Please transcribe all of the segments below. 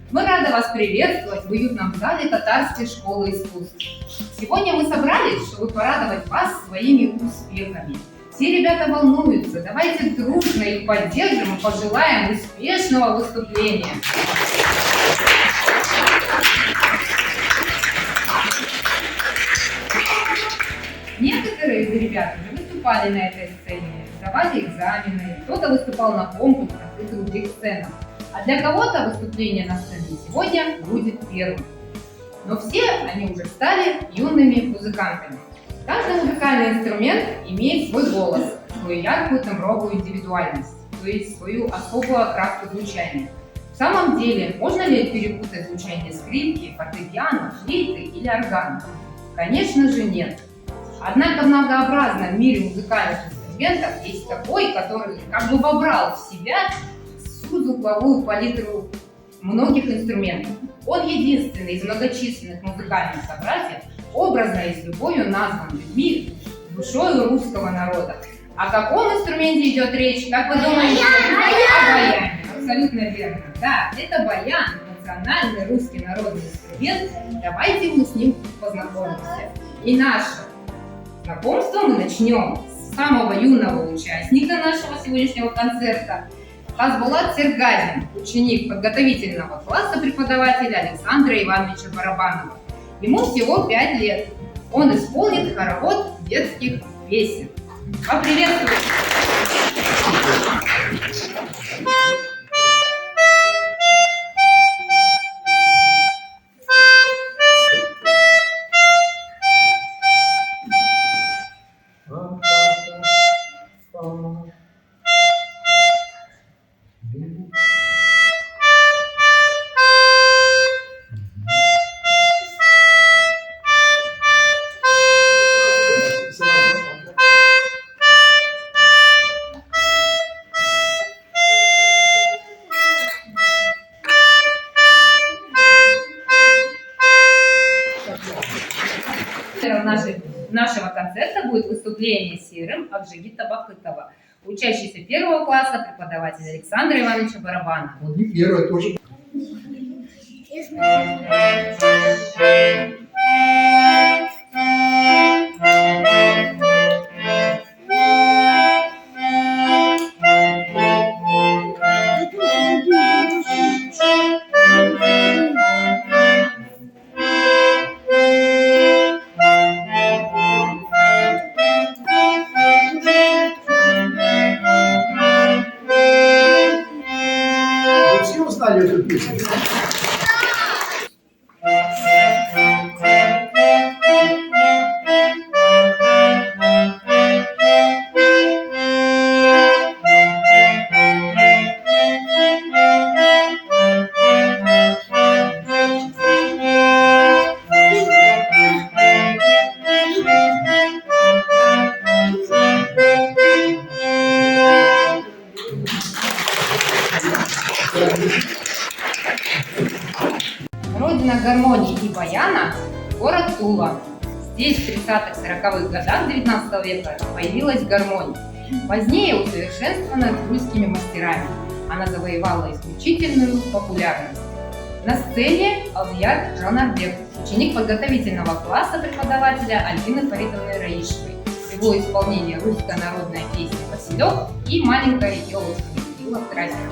Мы рады вас приветствовать в уютном зале Татарской школы искусств. Сегодня мы собрались, чтобы порадовать вас своими успехами. Все ребята волнуются. Давайте дружно их поддержим и пожелаем успешного выступления. Некоторые из ребят уже выступали на этой сцене, сдавали экзамены, кто-то выступал на конкурсах и других сценах. А для кого-то выступление на сцене сегодня будет первым. Но все они уже стали юными музыкантами. Каждый музыкальный инструмент имеет свой голос, свою яркую тембровую индивидуальность, то есть свою особую окраску звучания. В самом деле, можно ли перепутать звучание скрипки, фортепиано, флейты или органа? Конечно же нет. Однако в многообразном мире музыкальных инструментов есть такой, который как бы вобрал в себя всю звуковую палитру многих инструментов. Он единственный из многочисленных музыкальных собратьев, образно и с любовью назван людьми, душой русского народа. О каком инструменте идет речь? Как вы думаете? О баяне. Абсолютно верно. Да, это баян, национальный русский народный инструмент. Давайте мы с ним познакомимся. И наше знакомство мы начнем с самого юного участника нашего сегодняшнего концерта. Хазбулат Сергадин, ученик подготовительного класса преподавателя Александра Ивановича Барабанова. Ему всего 5 лет. Он исполнит хоровод детских песен. Поприветствуйте! Нашего концерта будет выступление серым Акжигита Бакытова, учащийся 1 класса, преподаватель Александра Ивановича Барабанова. Не первое тоже. Эту песню. Родина гармонии и баяна – город Тула. Здесь в 30-40-х годах 19 века появилась гармония. Позднее усовершенствована тульскими мастерами. Она завоевала исключительную популярность. На сцене Алдияр Жанарбек, ученик подготовительного класса преподавателя Альбины Фаридовны Раишевой. В его исполнении русская народная песня «Василек» и «Маленькая елочка» Михаила Красина.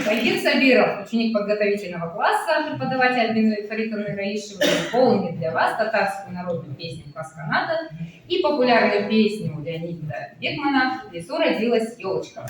Айгин Сабиров, ученик подготовительного класса, преподаватель Альбины Фаритовны Раишевой, исполнит для вас татарскую народную песню «Касканата» и популярную песню Леонида Бекмана «В лесу родилась елочка».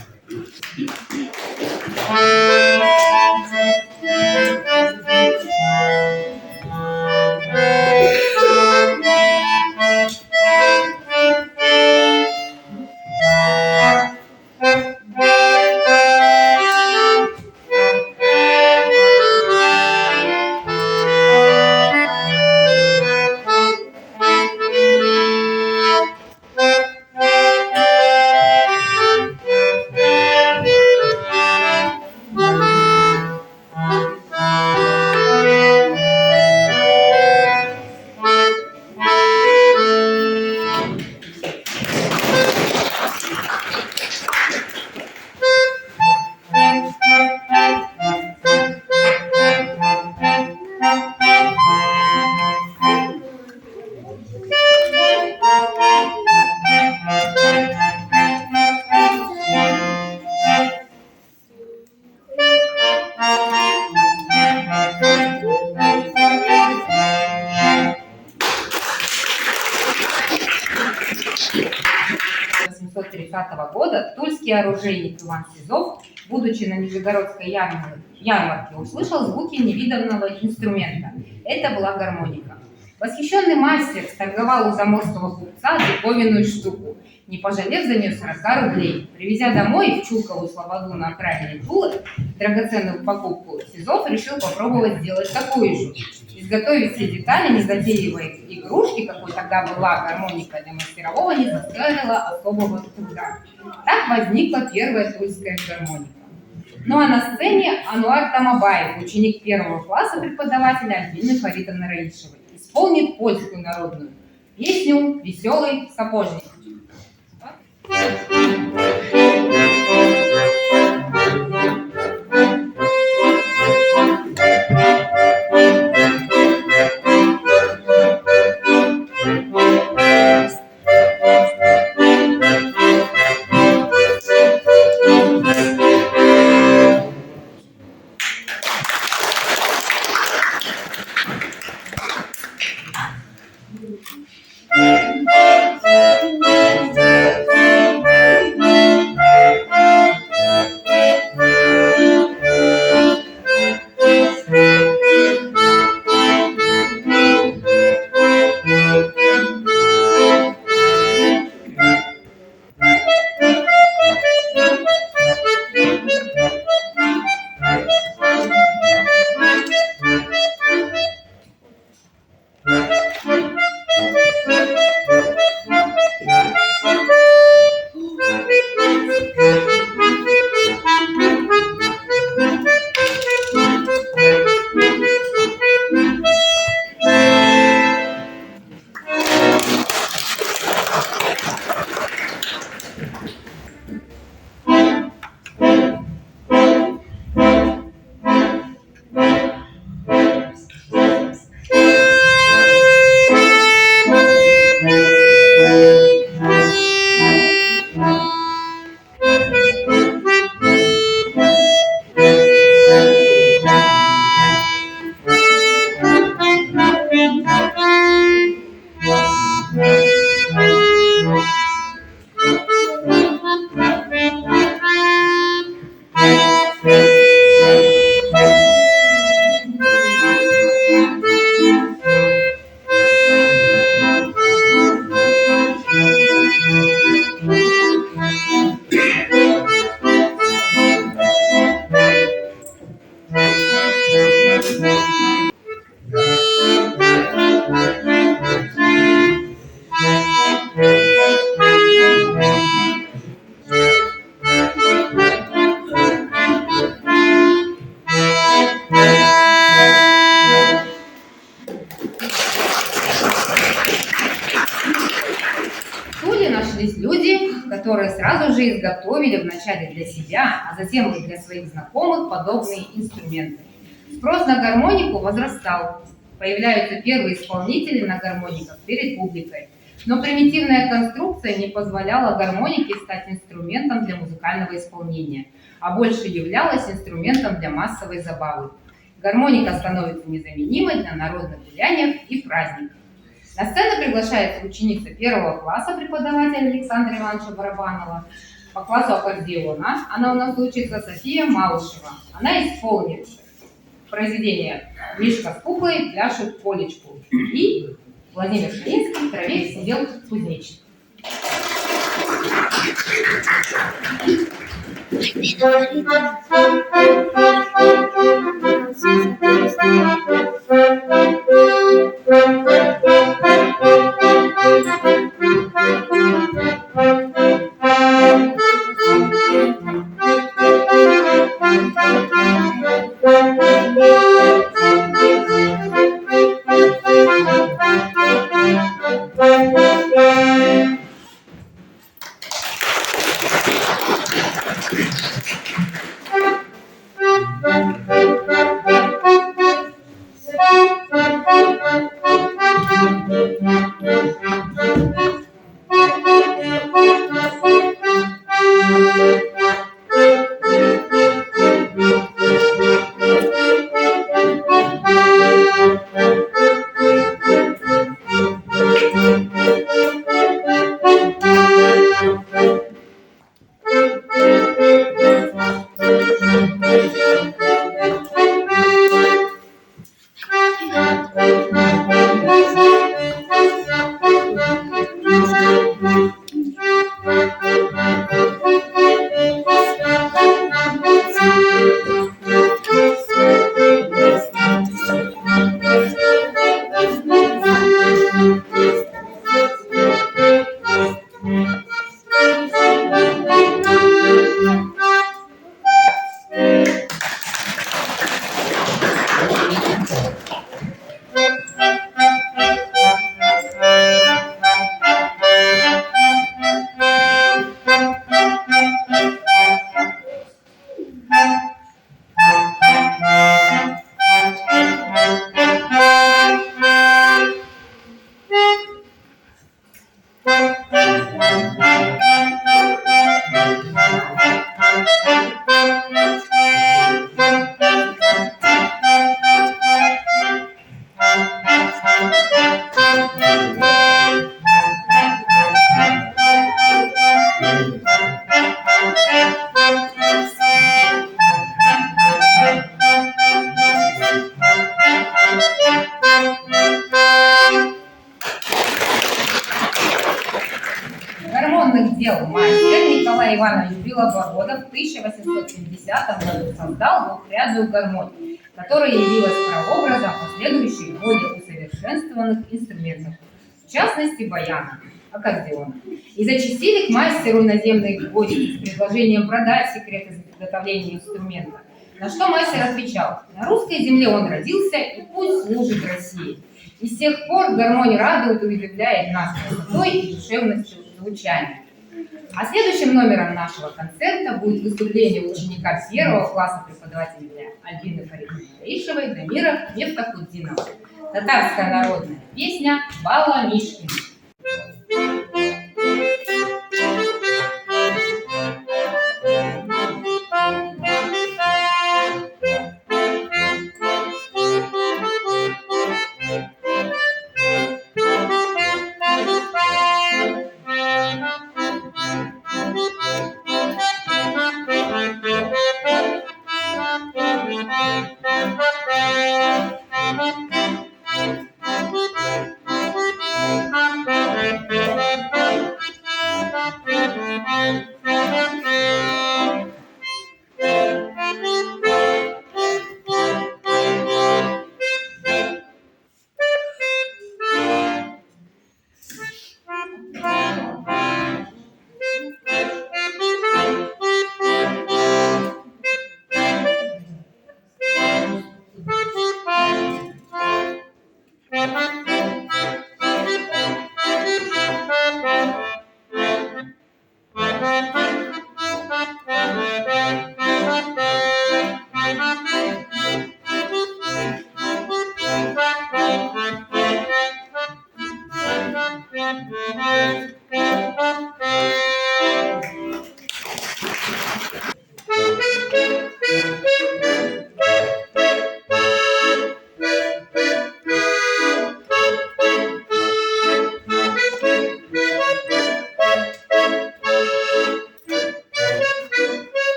Года тульский оружейник Иван Сизов, будучи на Нижегородской ярмарке, услышал звуки невиданного инструмента. Это была гармоника. Восхищенный мастер сторговал у заморского купца диковинную штуку, не пожалев за нее 40 рублей. Привезя домой в Чулкову слободу на окраине Тулы драгоценную покупку, Сизов решил попробовать сделать такую же. Изготовить все детали незатейливой игрушки, какой тогда была гармоника для мастерового, не заставила особого труда. Так возникла первая тульская гармоника. Ну а на сцене Ануар Тамабаев, ученик первого класса преподавателя Альбины Фаритовны Раишевой, исполнит польскую народную песню «Веселый сапожник». же изготовили вначале для себя, а затем и для своих знакомых подобные инструменты. Спрос на гармонику возрастал. Появляются первые исполнители на гармониках перед публикой. Но примитивная конструкция не позволяла гармонике стать инструментом для музыкального исполнения, а больше являлась инструментом для массовой забавы. Гармоника становится незаменимой на народных гуляниях и праздниках. На сцену приглашается ученица 1 класса, преподаватель Александра Ивановича Барабанова. По классу аккордеона она у нас учится София Малышева. Она исполнит произведение «Мишка с куклой пляшет полечку» и Владимир Шелинский «В траве сидел кузнечик». Гармонных дел мастер Николай Иванович Белобородов в 1870 году создал двухрядную гармонию, которая явилась прообразом последующих более усовершенствованных инструментов, в частности баяна, аккордеона. И зачастили к мастеру иноземные гости с предложением продать секреты изготовления инструмента. На что мастер отвечал: на русской земле он родился и пусть служит России. И с тех пор гармония радует и удивляет нас красотой и душевностью звучания. А следующим номером нашего концерта будет выступление ученика 1 класса преподавателя Альбины Фаридовны Раишевой Дамира Мефтахуддинова. Татарская народная песня «Бала Мишкин».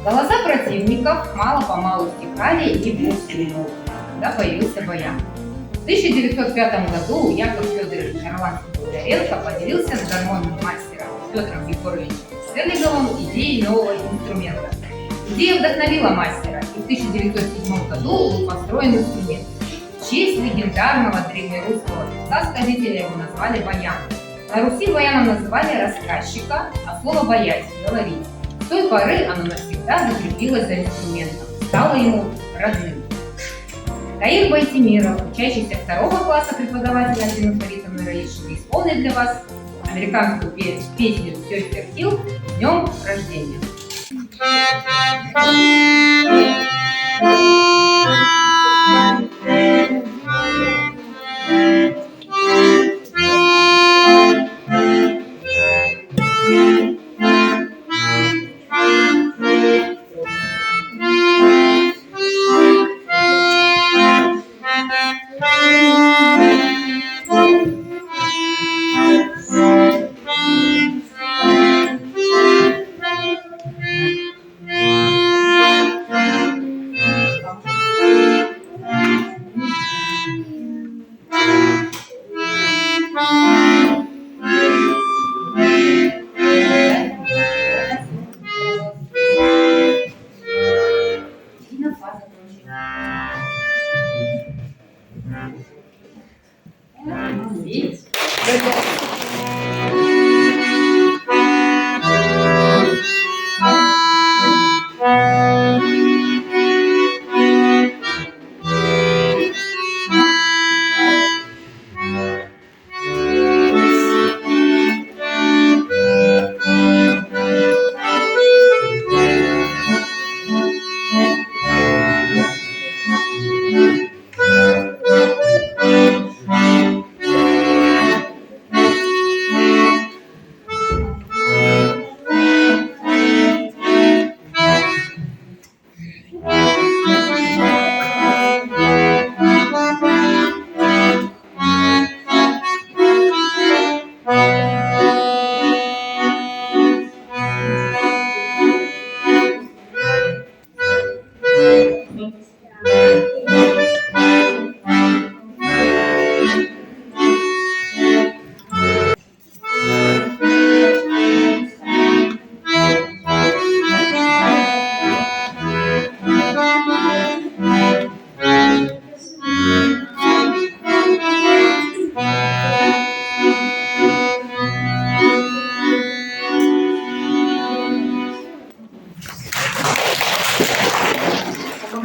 Голоса противников мало-помалу стихали и вовсе умолкли, когда появился Баян. В 1905 году Яков Федорович Орландский-Бондаренко поделился с гармонным мастером Петром Егоровичем Стерлиговым идеей нового инструмента. Идея вдохновила мастера, и в 1907 году был построен инструмент. В честь легендарного древнерусского певца-сказителя его назвали баян. На Руси баяном называли рассказчика, а слово «боять» — говорить. С той поры оно навсегда закрепилось за инструментом, стало ему родным. Таир Байтимиров, учащийся 2 класса преподавателя Альбина Фаритовны Раишевой, исполнит для вас американскую песню «Сестер Хилл» с днем рождения.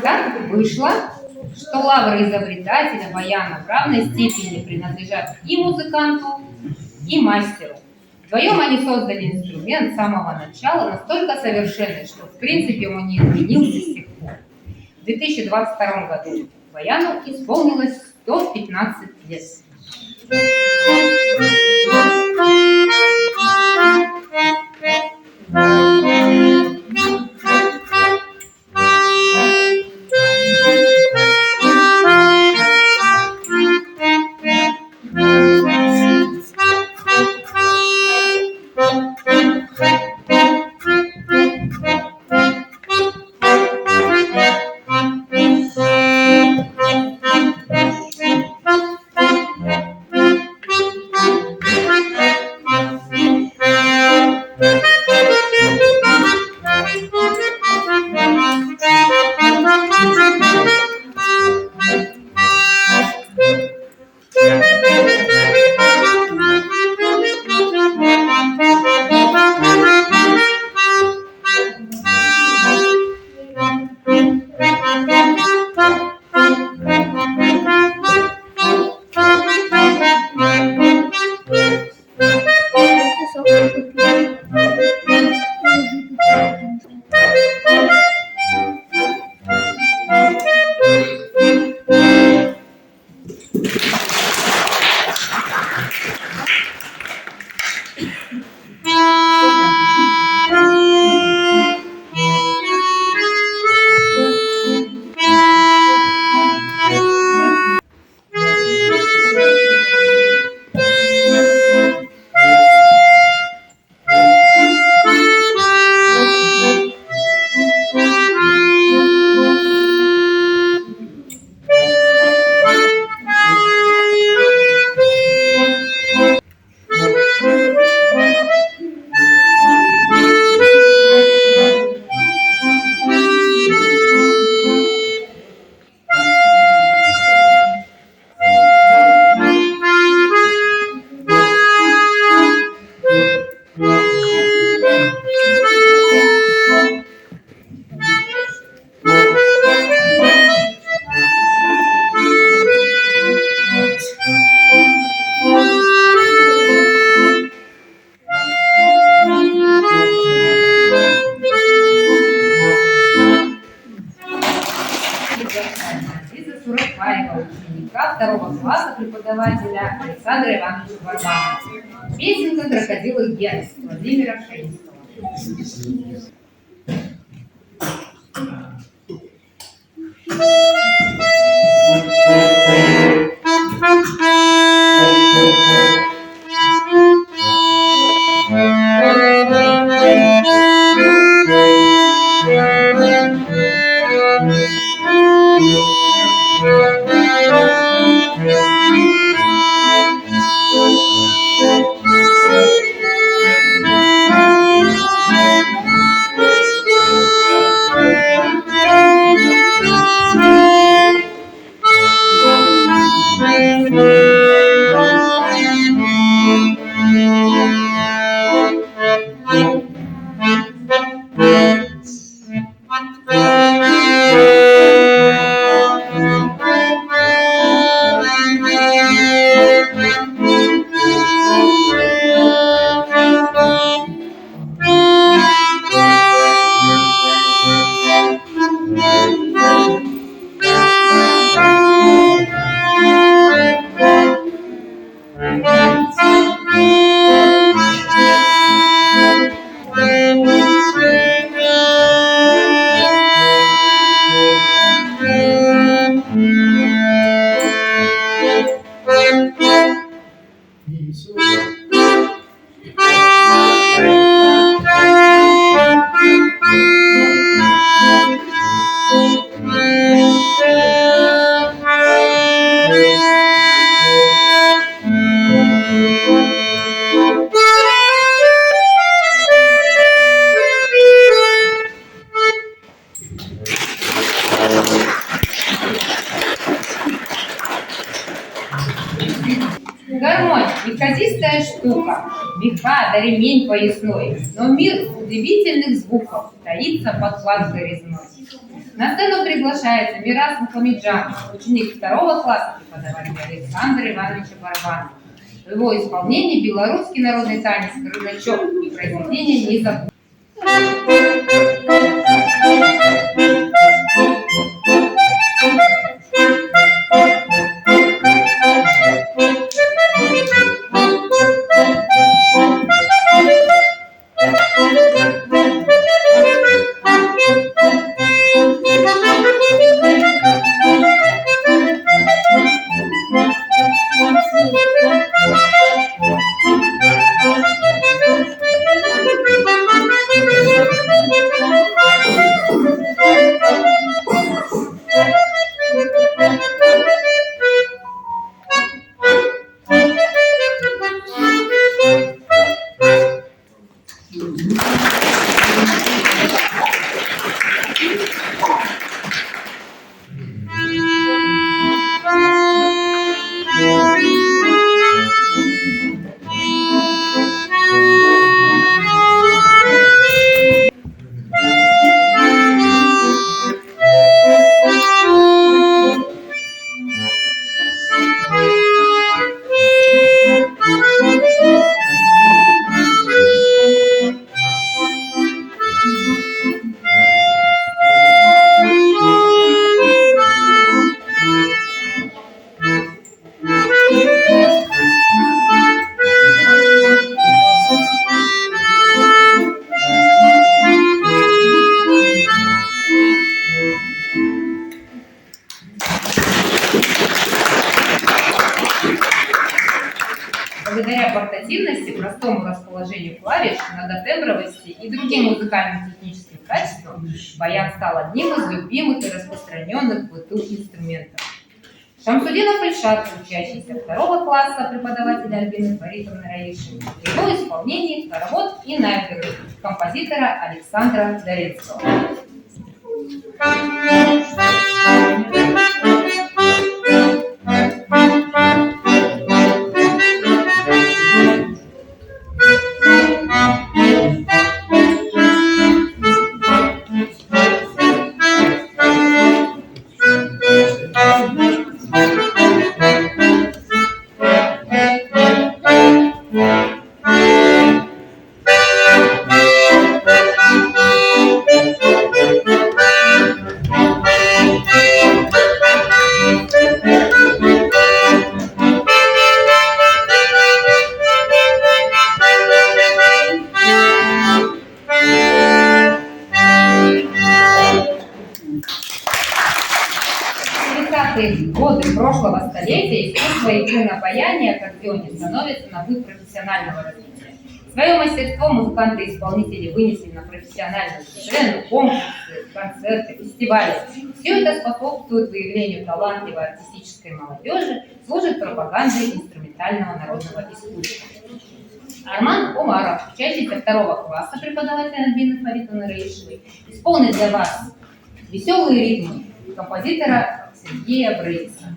Так вышло, что лавры изобретателя баяна в равной степени принадлежат и музыканту, и мастеру. Вдвоем они создали инструмент с самого начала настолько совершенный, что в принципе он не изменился с тех пор. В 2022 году баяну исполнилось 115 лет. Азиза Суракаева, ученика 2 класса преподавателя Александра Ивановича Барбанова. Песенка «Крокодилы Генс» Владимира Шаинского. Гармонь – неказистая штука, меха да ремень поясной, но мир удивительных звуков таится под планкой резной. На сцену приглашается Мирас Мухамеджан, ученик 2 класса преподавателя Александра Ивановича Барбанова. В его исполнении белорусский народный танец «Крылачок» и произведение «Не забудь». Благодаря портативности, простому расположению клавиш, многотембровости и другим музыкальным техническим качествам, баян стал одним из любимых и распространенных в быту инструментов. Шамсудинов Ильшат, учащийся 2 класса преподавателя Альбины Фаритовны Раиши, в его исполнении хоровод и найберы композитора Александра Дорецкого. 20-е годы прошлого столетия искусство игры на баяне и аккордеоне становится на путь профессионального развития. Свое мастерство музыканты-исполнители вынесли на профессиональную сцену, конкурсы, концерты, фестивали. Все это способствует выявлению талантливой артистической молодежи, служит пропаганде инструментального народного искусства. Арман Умаров, учащийся 2 класса, преподаватель Альбины Фаритовны Раишевой, исполнит для вас веселые ритмы композитора Сергея Брейца.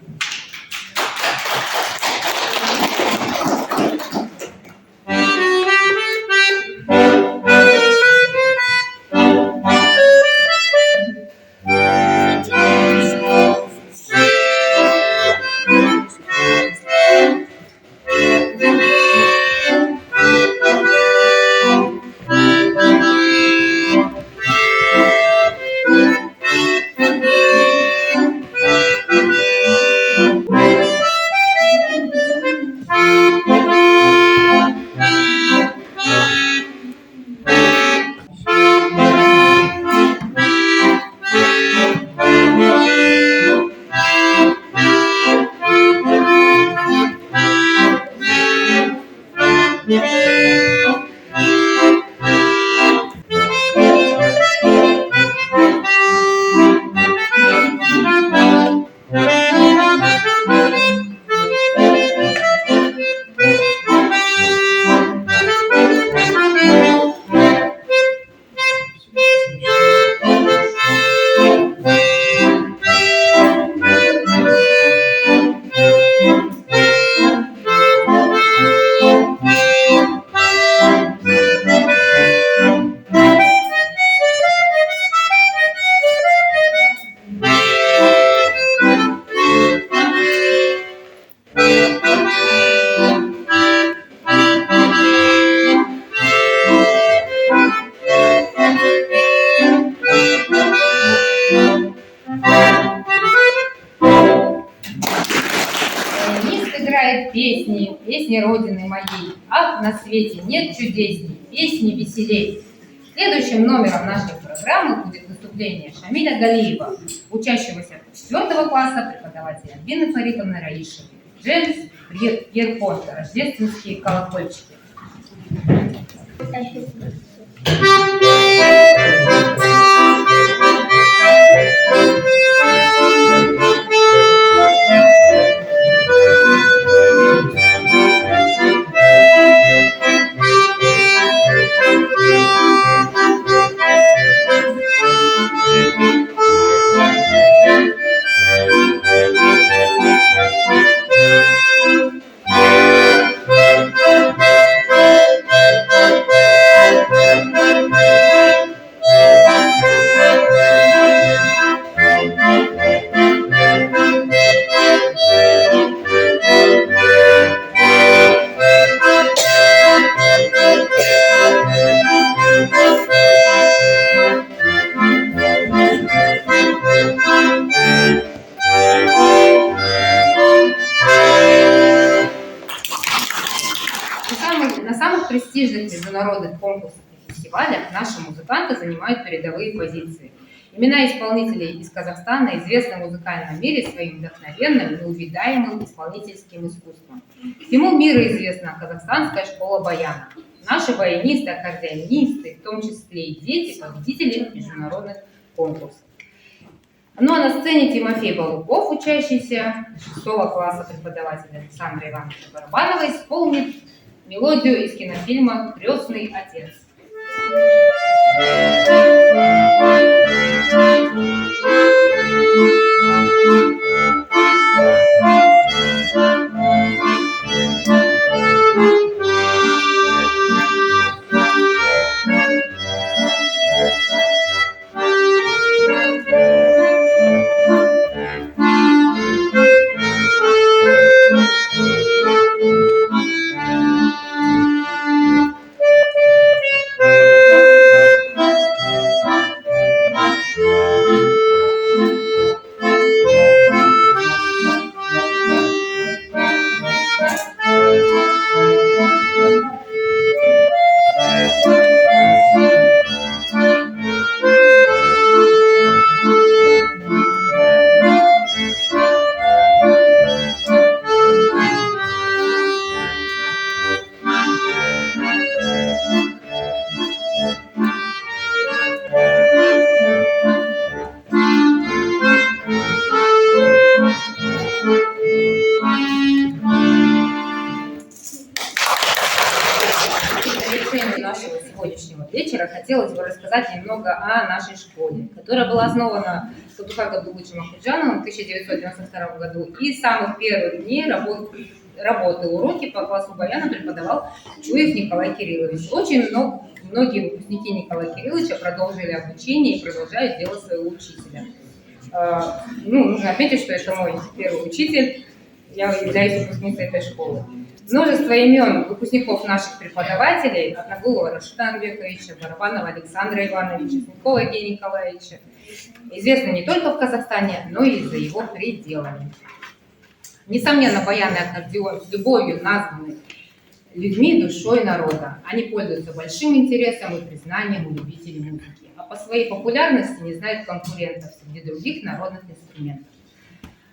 Песни Родины моей, ах, на свете нет чудесней, песни веселей. Следующим номером нашей программы будет выступление Шамиля Галиева, учащегося 4 класса, преподавателя Альбины Фаритовны Раишевой. Джеймс Пьерпонт, рождественские колокольчики. На самых престижных международных конкурсах и фестивалях наши музыканты занимают передовые позиции. Имена исполнителей из Казахстана известны в музыкальном мире своим вдохновенным, неувидаемым исполнительским искусством. Всему миру известна казахстанская школа баяна. Наши баянисты, аккордеонисты, в том числе и дети, победители международных конкурсов. Ну а на сцене Тимофей Балуков, учащийся 6 класса, преподаватель Александра Ивановича Барабанова, исполнит мелодию из кинофильма «Крестный отец». хотелось бы рассказать немного о нашей школе, которая была основана Салтыком Габдулловичем Ахуджановым в 1992 году. И с самых первых дней работы уроки по классу баяна преподавал Чуев Николай Кириллович. Очень многие выпускники Николая Кирилловича продолжили обучение и продолжают делать своего учителя. Нужно отметить, что это мой первый учитель, я являюсь выпускницей этой школы. Множество имен выпускников наших преподавателей: Атнагулова Рашида Анбековича, Барабанова Александра Ивановича, Смиркова Евгения Николаевича известны не только в Казахстане, но и за его пределами. Несомненно, баян и аккордеон с любовью названы людьми, душой народа. Они пользуются большим интересом и признанием у любителей музыки, а по своей популярности не знают конкурентов среди других народных инструментов.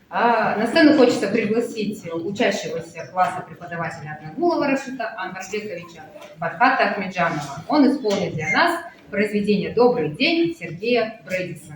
На сцену хочется пригласить учащегося класса преподавателя Атнагулова Рашида Анбарбековича Фархата Ахмеджанова. Он исполнит для нас произведение «Добрый день» Сергея Брэдиса.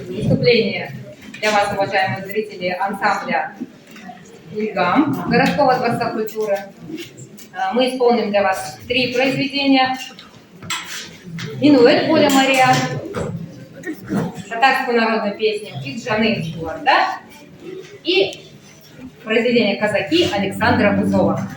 Выступление для вас, уважаемые зрители, ансамбля «Ильгам» городского дворца культуры. Мы исполним для вас 3 произведения: «Минуэт Поля Мария», татарскую народную песню «Икжаны из Гуарда» и произведение «Казаки» Александра Бузова.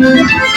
Спасибо.